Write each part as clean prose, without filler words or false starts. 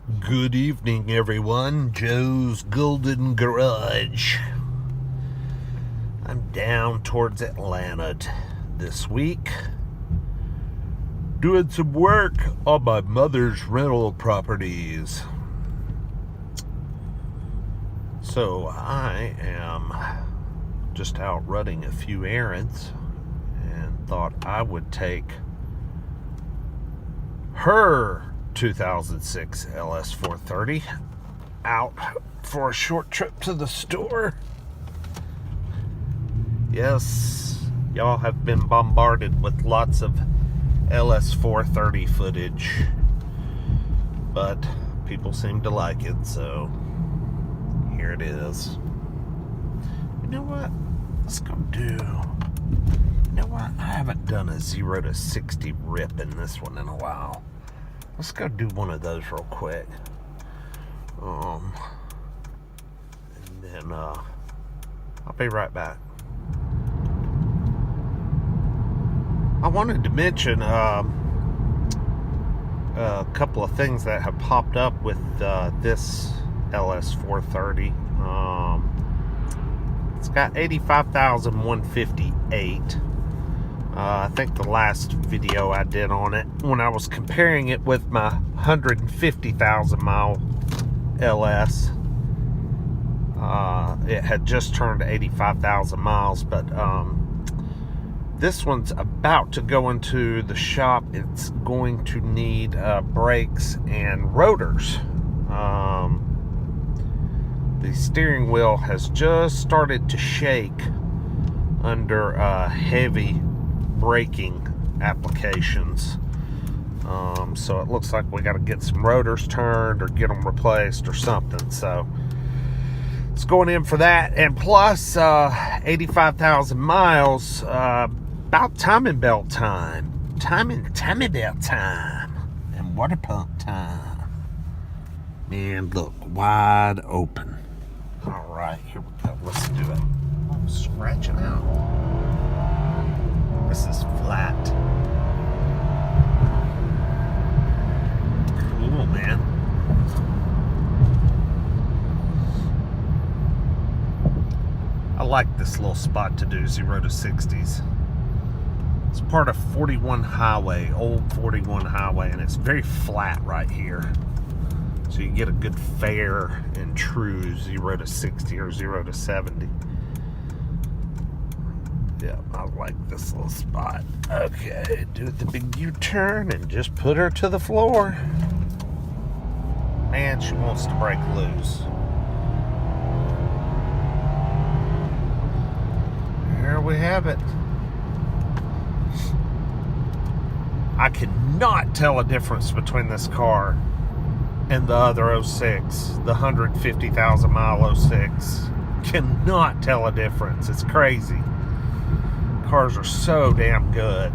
Good evening, everyone. Joe's Golden Garage. I'm down towards Atlanta this week, doing some work on my mother's rental properties. So I am just out running a few errands and thought I would take her 2006 LS430 out for a short trip to the store. Yes, y'all have been bombarded with lots of LS430 footage, but people seem to like it, so here it is. You know what? Let's go do... You know what? I haven't done a 0 to 60 rip in this one in a while. Let's go do one of those real quick. And then I'll be right back. I wanted to mention a couple of things that have popped up with this LS430. It's got 85,158. I think the last video I did on it, when I was comparing it with my 150,000 mile LS, it had just turned 85,000 miles, but this one's about to go into the shop. It's going to need brakes and rotors. The steering wheel has just started to shake under heavy braking applications, so it looks like we got to get some rotors turned or get them replaced or something. So it's going in for that, and plus 85,000 miles, about timing belt time, timing belt time, and water pump time. Man, look, wide open. All right, here we go. Let's do it. I'm scratching out. This is flat. Cool, man. I like this little spot to do 0 to 60s. It's part of 41 highway, old 41 highway, and it's very flat right here. So you get a good fair and true 0 to 60 or 0 to 70. Yeah, I like this little spot. Okay, do the big U-turn and just put her to the floor. Man, she wants to break loose. There we have it. I cannot tell a difference between this car and the other 06, the 150,000 mile 06. Cannot tell a difference. It's crazy. Cars are so damn good.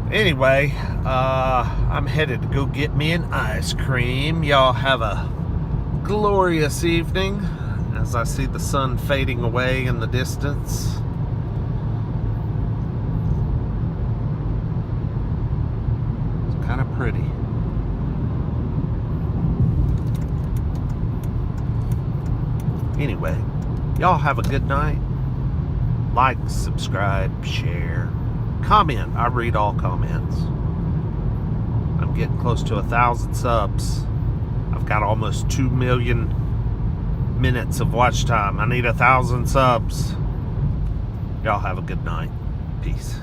Anyway, I'm headed to go get me an ice cream. Y'all have a glorious evening as I see the sun fading away in the distance. It's kind of pretty. Anyway, y'all have a good night. Like, subscribe, share, comment. I read all comments. I'm getting close to 1,000 subs. I've got almost 2 million minutes of watch time. I need 1,000 subs. Y'all have a good night. Peace.